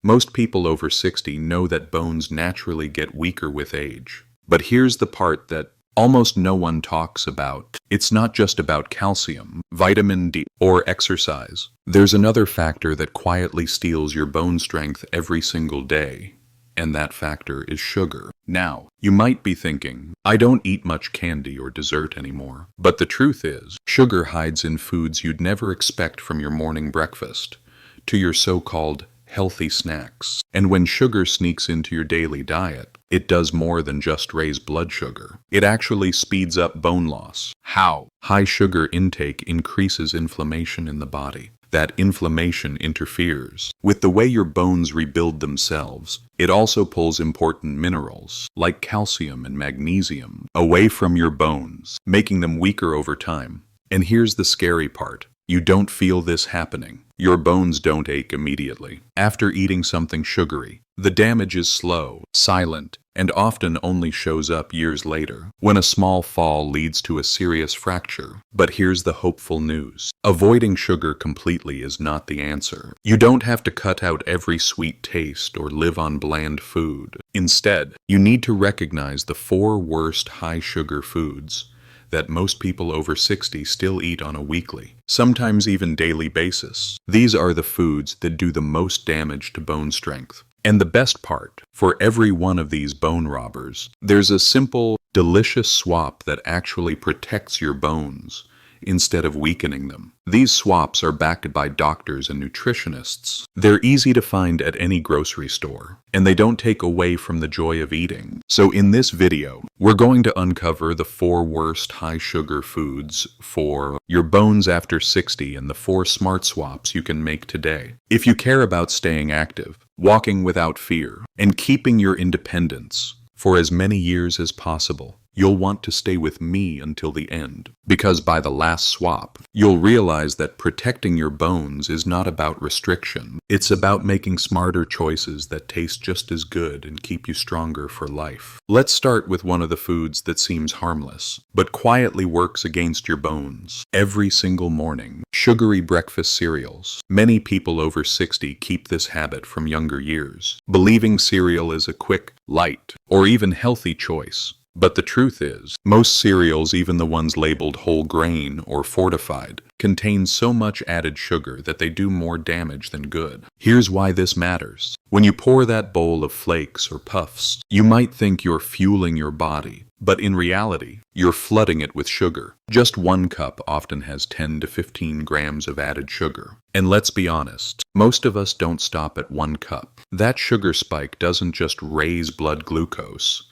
Most people over 60 know that bones naturally get weaker with age. But here's the part that almost no one talks about. It's not just about calcium, vitamin D, or exercise. There's another factor that quietly steals your bone strength every single day, and that factor is sugar. Now, you might be thinking, I don't eat much candy or dessert anymore. But the truth is, sugar hides in foods you'd never expect from your morning breakfast to your so-called healthy snacks. And when sugar sneaks into your daily diet, it does more than just raise blood sugar. It actually speeds up bone loss. How? High sugar intake increases inflammation in the body. That inflammation interferes with the way your bones rebuild themselves. It also pulls important minerals, like calcium and magnesium, away from your bones, making them weaker over time. And here's the scary part. You don't feel this happening. Your bones don't ache immediately after eating something sugary. The damage is slow, silent, and often only shows up years later, when a small fall leads to a serious fracture. But here's the hopeful news. Avoiding sugar completely is not the answer. You don't have to cut out every sweet taste or live on bland food. Instead, you need to recognize the 4 worst high-sugar foods that most people over 60 still eat on a weekly, sometimes even daily basis. These are the foods that do the most damage to bone strength. And the best part, for every one of these bone robbers, there's a simple, delicious swap that actually protects your bones instead of weakening them. These swaps are backed by doctors and nutritionists. They're easy to find at any grocery store, and they don't take away from the joy of eating. So in this video, we're going to uncover the 4 worst high-sugar foods for your bones after 60 and the 4 smart swaps you can make today. If you care about staying active, walking without fear, and keeping your independence for as many years as possible, you'll want to stay with me until the end, because by the last swap, you'll realize that protecting your bones is not about restriction. It's about making smarter choices that taste just as good and keep you stronger for life. Let's start with one of the foods that seems harmless, but quietly works against your bones. Every single morning, sugary breakfast cereals. Many people over 60 keep this habit from younger years, believing cereal is a quick, light, or even healthy choice. But the truth is, most cereals, even the ones labeled whole grain or fortified, contain so much added sugar that they do more damage than good. Here's why this matters. When you pour that bowl of flakes or puffs, you might think you're fueling your body, but in reality, you're flooding it with sugar. Just 1 cup often has 10 to 15 grams of added sugar. And let's be honest, most of us don't stop at 1 cup. That sugar spike doesn't just raise blood glucose.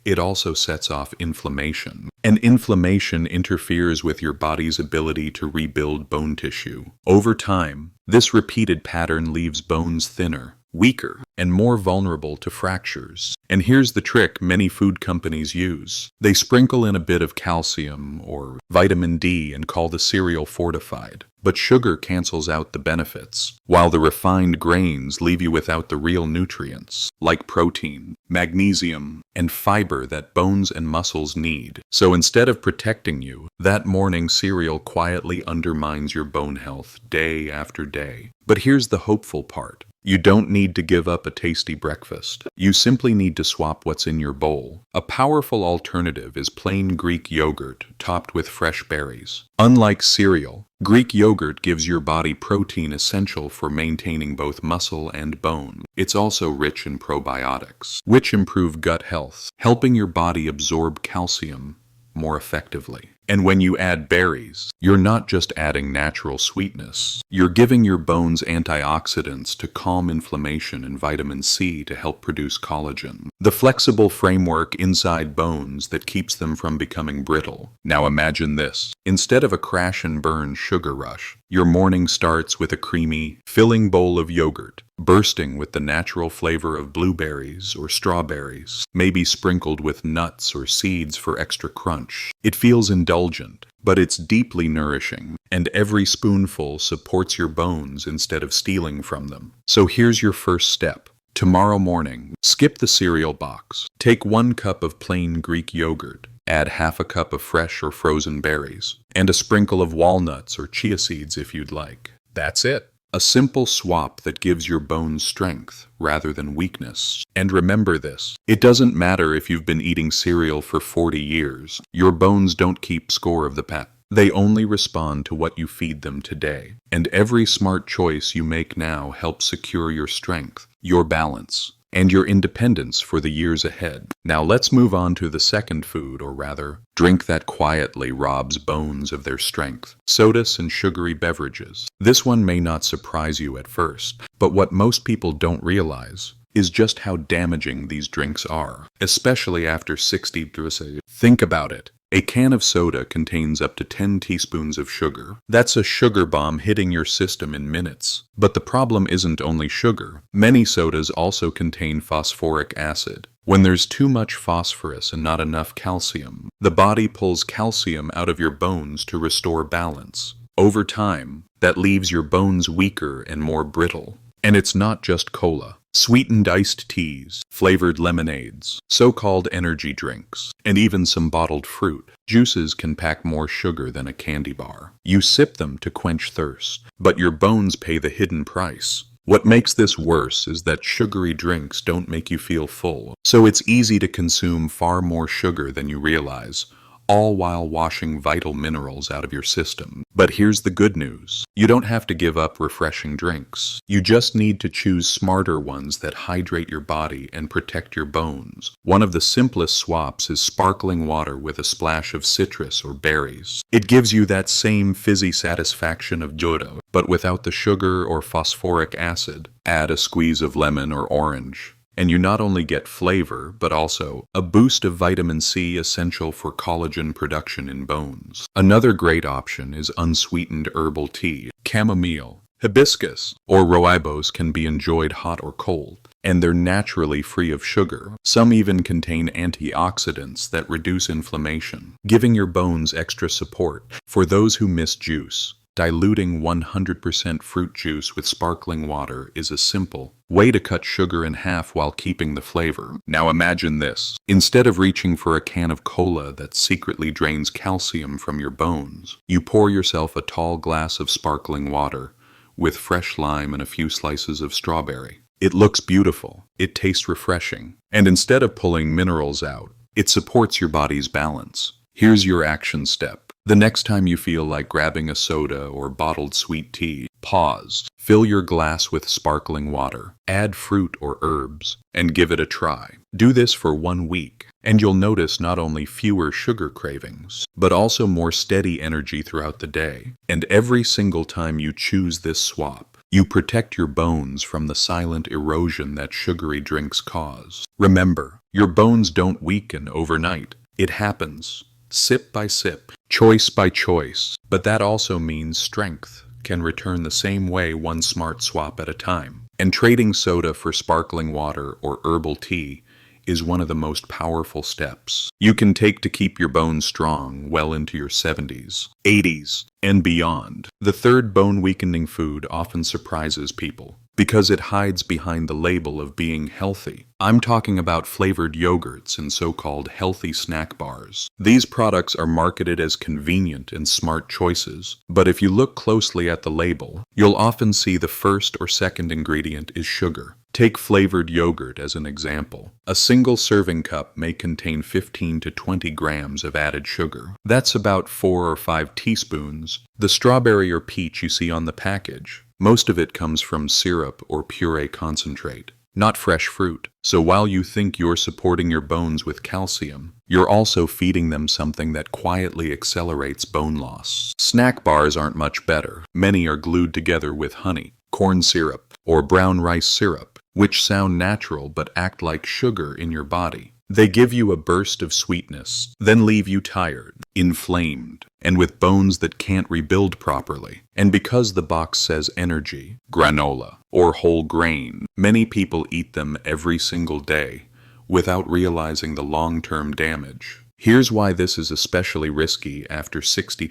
It also sets off inflammation, and inflammation interferes with your body's ability to rebuild bone tissue. Over time, this repeated pattern leaves bones thinner, weaker, and more vulnerable to fractures. And here's the trick many food companies use. They sprinkle in a bit of calcium or vitamin D and call the cereal fortified. But sugar cancels out the benefits, while the refined grains leave you without the real nutrients, like protein, magnesium, and fiber that bones and muscles need. So instead of protecting you, that morning cereal quietly undermines your bone health day after day. But here's the hopeful part. You don't need to give up a tasty breakfast. You simply need to swap what's in your bowl. A powerful alternative is plain Greek yogurt topped with fresh berries. Unlike cereal, Greek yogurt gives your body protein essential for maintaining both muscle and bone. It's also rich in probiotics, which improve gut health, helping your body absorb calcium more effectively. And when you add berries, you're not just adding natural sweetness. You're giving your bones antioxidants to calm inflammation and vitamin C to help produce collagen, the flexible framework inside bones that keeps them from becoming brittle. Now imagine this. Instead of a crash and burn sugar rush, your morning starts with a creamy, filling bowl of yogurt, bursting with the natural flavor of blueberries or strawberries, maybe sprinkled with nuts or seeds for extra crunch. It feels indulgent, but it's deeply nourishing, and every spoonful supports your bones instead of stealing from them. So here's your first step. Tomorrow morning, skip the cereal box. Take 1 cup of plain Greek yogurt. Add half a cup of fresh or frozen berries, and a sprinkle of walnuts or chia seeds if you'd like. That's it. A simple swap that gives your bones strength rather than weakness. And remember this, it doesn't matter if you've been eating cereal for 40 years. Your bones don't keep score of the past. They only respond to what you feed them today. And every smart choice you make now helps secure your strength, your balance, and your independence for the years ahead. Now let's move on to the second food, or rather, drink that quietly robs bones of their strength. Sodas and sugary beverages. This one may not surprise you at first, but what most people don't realize is just how damaging these drinks are, especially after 60 doses. Think about it. A can of soda contains up to 10 teaspoons of sugar. That's a sugar bomb hitting your system in minutes. But the problem isn't only sugar. Many sodas also contain phosphoric acid. When there's too much phosphorus and not enough calcium, the body pulls calcium out of your bones to restore balance. Over time, that leaves your bones weaker and more brittle. And it's not just cola. Sweetened iced teas, flavored lemonades, so-called energy drinks, and even some bottled fruit. Juices can pack more sugar than a candy bar. You sip them to quench thirst, but your bones pay the hidden price. What makes this worse is that sugary drinks don't make you feel full, so it's easy to consume far more sugar than you realize, all while washing vital minerals out of your system. But here's the good news. You don't have to give up refreshing drinks. You just need to choose smarter ones that hydrate your body and protect your bones. One of the simplest swaps is sparkling water with a splash of citrus or berries. It gives you that same fizzy satisfaction of jodo, but without the sugar or phosphoric acid. Add a squeeze of lemon or orange, and you not only get flavor, but also a boost of vitamin C essential for collagen production in bones. Another great option is unsweetened herbal tea. Chamomile, hibiscus, or rooibos can be enjoyed hot or cold, and they're naturally free of sugar. Some even contain antioxidants that reduce inflammation, giving your bones extra support. For those who miss juice, diluting 100% fruit juice with sparkling water is a simple way to cut sugar in half while keeping the flavor. Now imagine this. Instead of reaching for a can of cola that secretly drains calcium from your bones, you pour yourself a tall glass of sparkling water with fresh lime and a few slices of strawberry. It looks beautiful, it tastes refreshing, and instead of pulling minerals out, it supports your body's balance. Here's your action step. The next time you feel like grabbing a soda or bottled sweet tea, pause, fill your glass with sparkling water, add fruit or herbs, and give it a try. Do this for 1 week, and you'll notice not only fewer sugar cravings, but also more steady energy throughout the day. And every single time you choose this swap, you protect your bones from the silent erosion that sugary drinks cause. Remember, your bones don't weaken overnight. It happens sip by sip, choice by choice, but that also means strength can return the same way, one smart swap at a time. And trading soda for sparkling water or herbal tea is one of the most powerful steps you can take to keep your bones strong well into your 70s, 80s, and beyond. The third bone-weakening food often surprises people because it hides behind the label of being healthy. I'm talking about flavored yogurts and so-called healthy snack bars. These products are marketed as convenient and smart choices, but if you look closely at the label, you'll often see the first or second ingredient is sugar. Take flavored yogurt as an example. A single serving cup may contain 15 to 20 grams of added sugar. That's about 4 or 5 teaspoons. The strawberry or peach you see on the package, most of it comes from syrup or puree concentrate, not fresh fruit. So while you think you're supporting your bones with calcium, you're also feeding them something that quietly accelerates bone loss. Snack bars aren't much better. Many are glued together with honey, corn syrup, or brown rice syrup, which sound natural but act like sugar in your body. They give you a burst of sweetness, then leave you tired, inflamed, and with bones that can't rebuild properly. And because the box says energy, granola, or whole grain, many people eat them every single day without realizing the long-term damage. Here's why this is especially risky after 60.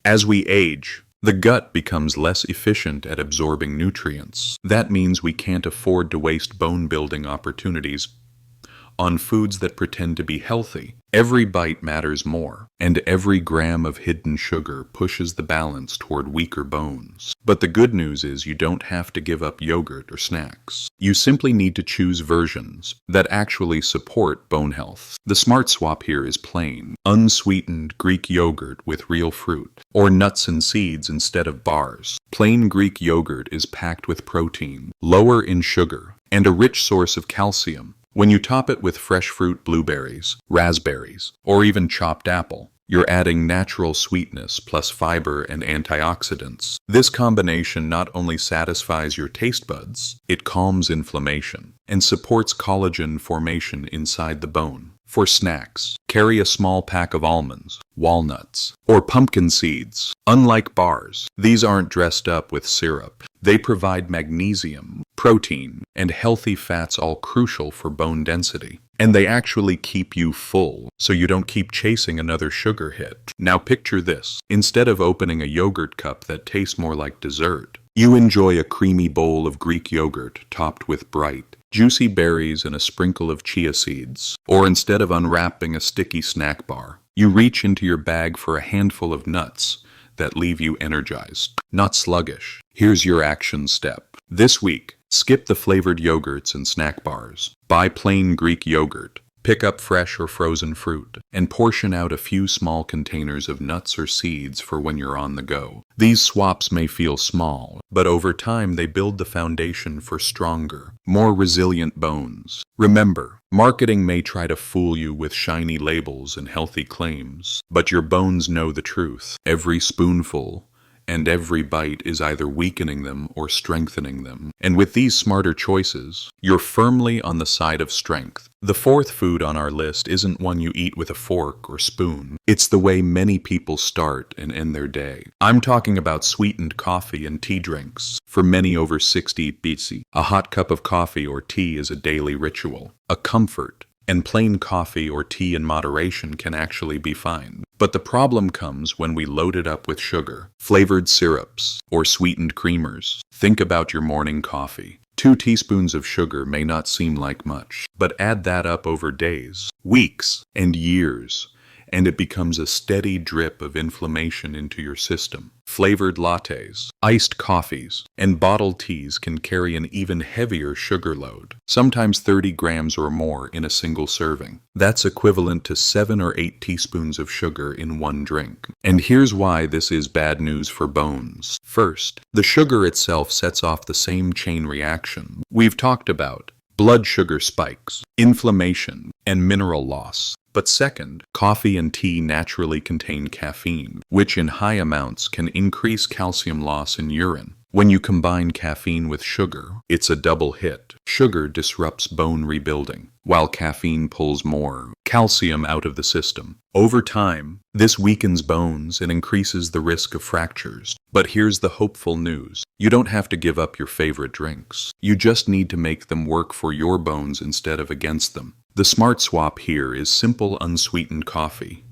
As we age, the gut becomes less efficient at absorbing nutrients. That means we can't afford to waste bone-building opportunities on foods that pretend to be healthy. Every bite matters more, and every gram of hidden sugar pushes the balance toward weaker bones. But the good news is you don't have to give up yogurt or snacks. You simply need to choose versions that actually support bone health. The smart swap here is plain, unsweetened Greek yogurt with real fruit, or nuts and seeds instead of bars. Plain Greek yogurt is packed with protein, lower in sugar, and a rich source of calcium. When you top it with fresh fruit, blueberries, raspberries, or even chopped apple, you're adding natural sweetness plus fiber and antioxidants. This combination not only satisfies your taste buds, it calms inflammation and supports collagen formation inside the bone. For snacks, carry a small pack of almonds, walnuts, or pumpkin seeds. Unlike bars, these aren't dressed up with syrup. They provide magnesium, protein, and healthy fats, all crucial for bone density. And they actually keep you full, so you don't keep chasing another sugar hit. Now picture this. Instead of opening a yogurt cup that tastes more like dessert, you enjoy a creamy bowl of Greek yogurt topped with bright, juicy berries and a sprinkle of chia seeds. Or instead of unwrapping a sticky snack bar, you reach into your bag for a handful of nuts that leave you energized, not sluggish. Here's your action step. This week, skip the flavored yogurts and snack bars. Buy plain Greek yogurt. Pick up fresh or frozen fruit, and portion out a few small containers of nuts or seeds for when you're on the go. These swaps may feel small, but over time they build the foundation for stronger, more resilient bones. Remember, marketing may try to fool you with shiny labels and healthy claims, but your bones know the truth. Every spoonful and every bite is either weakening them or strengthening them. And with these smarter choices, you're firmly on the side of strength. The fourth food on our list isn't one you eat with a fork or spoon. It's the way many people start and end their day. I'm talking about sweetened coffee and tea drinks. For many over 60 BC, a hot cup of coffee or tea is a daily ritual, a comfort. And plain coffee or tea in moderation can actually be fine. But the problem comes when we load it up with sugar, flavored syrups, or sweetened creamers. Think about your morning coffee. 2 teaspoons of sugar may not seem like much, but add that up over days, weeks, and years, and it becomes a steady drip of inflammation into your system. Flavored lattes, iced coffees, and bottled teas can carry an even heavier sugar load, sometimes 30 grams or more in a single serving. That's equivalent to 7 or 8 teaspoons of sugar in one drink. And here's why this is bad news for bones. First, the sugar itself sets off the same chain reaction we've talked about: blood sugar spikes, inflammation, and mineral loss. But second, coffee and tea naturally contain caffeine, which in high amounts can increase calcium loss in urine. When you combine caffeine with sugar, it's a double hit. Sugar disrupts bone rebuilding, while caffeine pulls more calcium out of the system. Over time, this weakens bones and increases the risk of fractures. But here's the hopeful news. You don't have to give up your favorite drinks. You just need to make them work for your bones instead of against them. The smart swap here is simple unsweetened coffee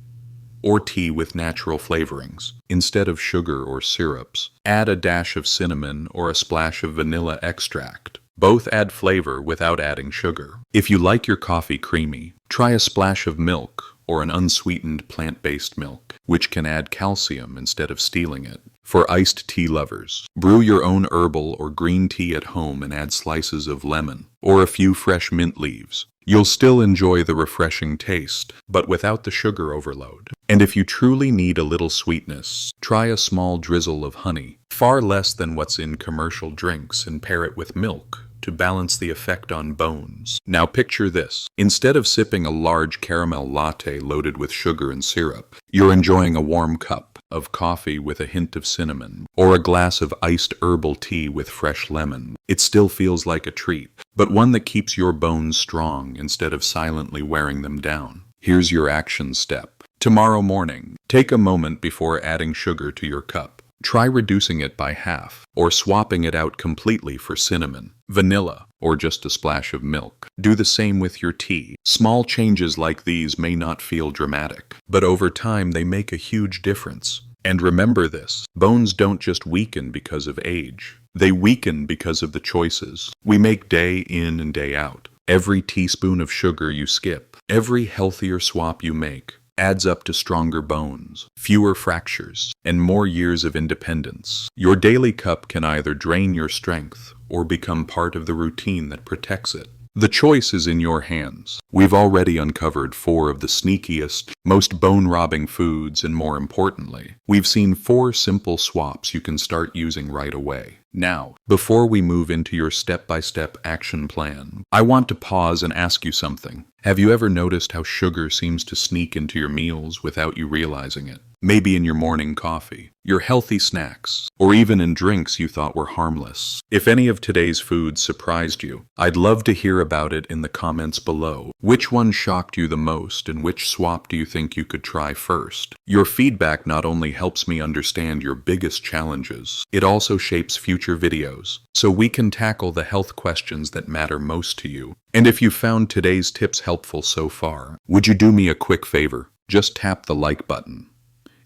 or tea with natural flavorings. Instead of sugar or syrups, add a dash of cinnamon or a splash of vanilla extract. Both add flavor without adding sugar. If you like your coffee creamy, try a splash of milk or an unsweetened plant-based milk, which can add calcium instead of stealing it. For iced tea lovers, brew your own herbal or green tea at home and add slices of lemon or a few fresh mint leaves. You'll still enjoy the refreshing taste, but without the sugar overload. And if you truly need a little sweetness, try a small drizzle of honey, far less than what's in commercial drinks, and pair it with milk to balance the effect on bones. Now picture this. Instead of sipping a large caramel latte loaded with sugar and syrup, you're enjoying a warm cup of coffee with a hint of cinnamon, or a glass of iced herbal tea with fresh lemon. It still feels like a treat, but one that keeps your bones strong instead of silently wearing them down. Here's your action step. Tomorrow morning, take a moment before adding sugar to your cup. Try reducing it by half, or swapping it out completely for cinnamon, vanilla, or just a splash of milk. Do the same with your tea. Small changes like these may not feel dramatic, but over time they make a huge difference. And remember this: bones don't just weaken because of age. They weaken because of the choices we make day in and day out. Every teaspoon of sugar you skip, every healthier swap you make, adds up to stronger bones, fewer fractures, and more years of independence. Your daily cup can either drain your strength or become part of the routine that protects it. The choice is in your hands. We've already uncovered 4 of the sneakiest, most bone-robbing foods, and more importantly, we've seen 4 simple swaps you can start using right away. Now, before we move into your step-by-step action plan, I want to pause and ask you something. Have you ever noticed how sugar seems to sneak into your meals without you realizing it? Maybe in your morning coffee, your healthy snacks, or even in drinks you thought were harmless. If any of today's foods surprised you, I'd love to hear about it in the comments below. Which one shocked you the most, and which swap do you think you could try first? Your feedback not only helps me understand your biggest challenges, it also shapes future videos, so we can tackle the health questions that matter most to you. And if you found today's tips helpful so far, would you do me a quick favor? Just tap the like button.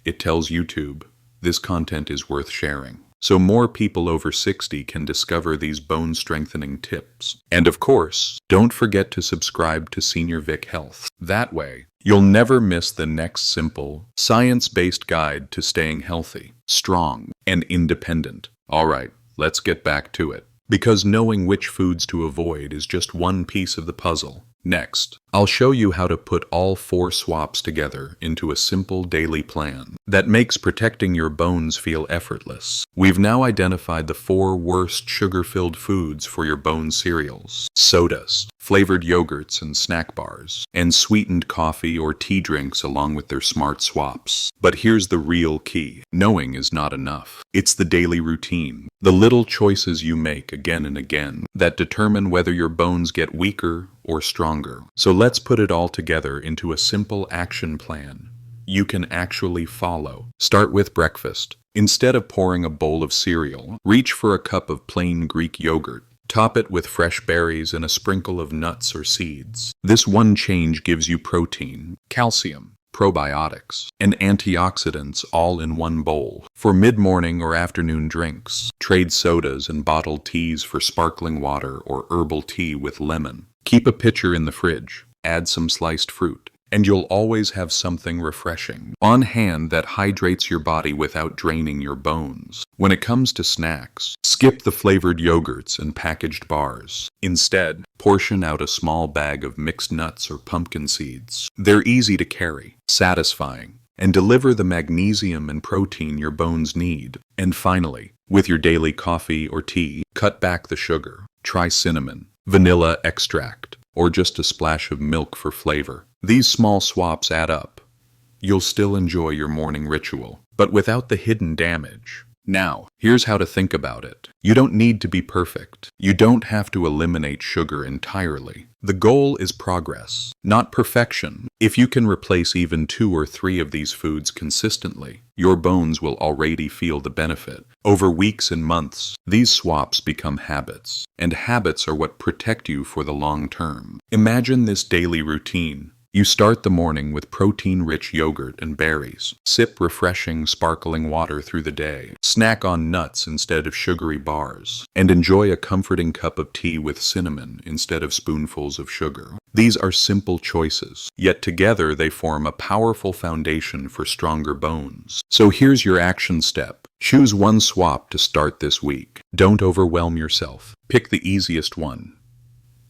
It tells YouTube this content is worth sharing, so more people over 60 can discover these bone-strengthening tips. And of course, don't forget to subscribe to Senior Vic Health. That way, you'll never miss the next simple, science-based guide to staying healthy, strong, and independent. All right, let's get back to it. Because knowing which foods to avoid is just one piece of the puzzle. Next, I'll show you how to put all 4 swaps together into a simple daily plan that makes protecting your bones feel effortless. We've now identified the 4 worst sugar-filled foods for your bone cereals: sodas, flavored yogurts and snack bars, and sweetened coffee or tea drinks along with their smart swaps. But here's the real key. Knowing is not enough. It's the daily routine, the little choices you make again and again that determine whether your bones get weaker or stronger. So let's put it all together into a simple action plan you can actually follow. Start with breakfast. Instead of pouring a bowl of cereal, reach for a cup of plain Greek yogurt. Top it with fresh berries and a sprinkle of nuts or seeds. This one change gives you protein, calcium, probiotics, and antioxidants all in one bowl. For mid-morning or afternoon drinks, trade sodas and bottled teas for sparkling water or herbal tea with lemon. Keep a pitcher in the fridge, add some sliced fruit, and you'll always have something refreshing on hand that hydrates your body without draining your bones. When it comes to snacks, skip the flavored yogurts and packaged bars. Instead, portion out a small bag of mixed nuts or pumpkin seeds. They're easy to carry, satisfying, and deliver the magnesium and protein your bones need. And finally, with your daily coffee or tea, cut back the sugar. Try cinnamon, vanilla extract, or just a splash of milk for flavor. These small swaps add up. You'll still enjoy your morning ritual, but without the hidden damage. Now, here's how to think about it. You don't need to be perfect. You don't have to eliminate sugar entirely. The goal is progress, not perfection. If you can replace even 2 or 3 of these foods consistently, your bones will already feel the benefit. Over weeks and months, these swaps become habits, and habits are what protect you for the long term. Imagine this daily routine. You start the morning with protein-rich yogurt and berries. Sip refreshing, sparkling water through the day. Snack on nuts instead of sugary bars. And enjoy a comforting cup of tea with cinnamon instead of spoonfuls of sugar. These are simple choices, yet together they form a powerful foundation for stronger bones. So here's your action step. Choose one swap to start this week. Don't overwhelm yourself. Pick the easiest one.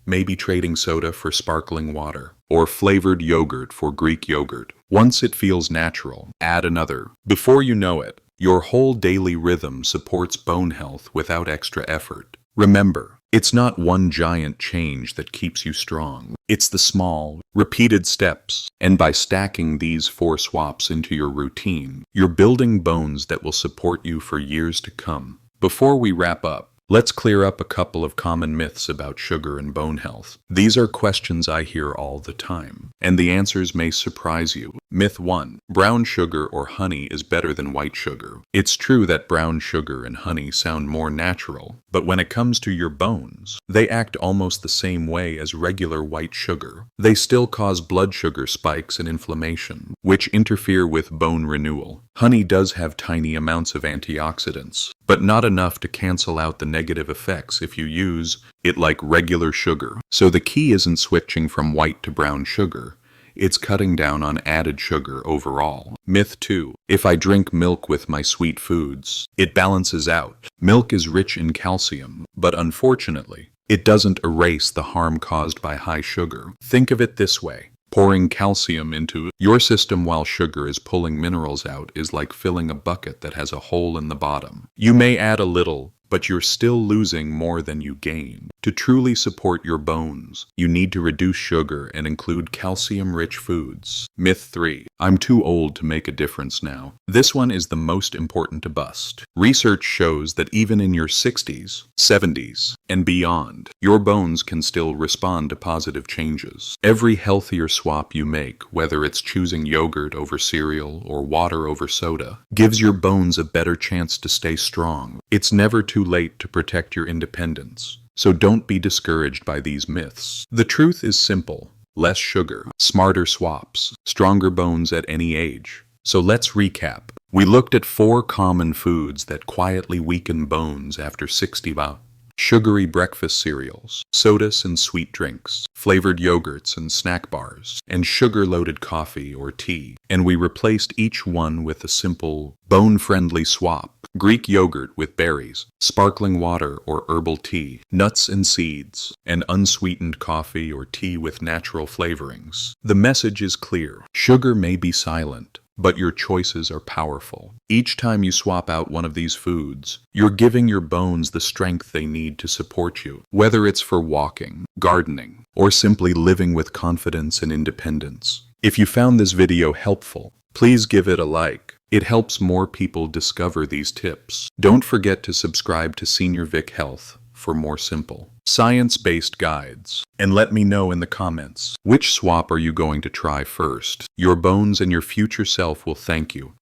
Maybe trading soda for sparkling water, or flavored yogurt for Greek yogurt. Once it feels natural, add another. Before you know it, your whole daily rhythm supports bone health without extra effort. Remember, it's not one giant change that keeps you strong. It's the small, repeated steps. And by stacking these 4 swaps into your routine, you're building bones that will support you for years to come. Before we wrap up, let's clear up a couple of common myths about sugar and bone health. These are questions I hear all the time, and the answers may surprise you. Myth 1. Brown sugar or honey is better than white sugar. It's true that brown sugar and honey sound more natural, but when it comes to your bones, they act almost the same way as regular white sugar. They still cause blood sugar spikes and inflammation, which interfere with bone renewal. Honey does have tiny amounts of antioxidants, but not enough to cancel out the negative effects if you use it like regular sugar. So the key isn't switching from white to brown sugar. It's cutting down on added sugar overall. Myth 2. If I drink milk with my sweet foods, it balances out. Milk is rich in calcium, but unfortunately, it doesn't erase the harm caused by high sugar. Think of it this way. Pouring calcium into your system while sugar is pulling minerals out is like filling a bucket that has a hole in the bottom. You may add a little, but you're still losing more than you gain. To truly support your bones, you need to reduce sugar and include calcium-rich foods. Myth 3. I'm too old to make a difference now. This one is the most important to bust. Research shows that even in your 60s, 70s, and beyond, your bones can still respond to positive changes. Every healthier swap you make, whether it's choosing yogurt over cereal or water over soda, gives your bones a better chance to stay strong. It's never too late to protect your independence. So don't be discouraged by these myths. The truth is simple. Less sugar, smarter swaps, stronger bones at any age. So let's recap. We looked at 4 common foods that quietly weaken bones after 60. Sugary breakfast cereals, sodas and sweet drinks, flavored yogurts and snack bars, and sugar-loaded coffee or tea. And we replaced each one with a simple, bone-friendly swap. Greek yogurt with berries, sparkling water or herbal tea, nuts and seeds, and unsweetened coffee or tea with natural flavorings. The message is clear. Sugar may be silent, but your choices are powerful. Each time you swap out one of these foods, you're giving your bones the strength they need to support you, whether it's for walking, gardening, or simply living with confidence and independence. If you found this video helpful, please give it a like. It helps more people discover these tips. Don't forget to subscribe to Senior Vic Health for more simple, science-based guides. And let me know in the comments, which swap are you going to try first? Your bones and your future self will thank you.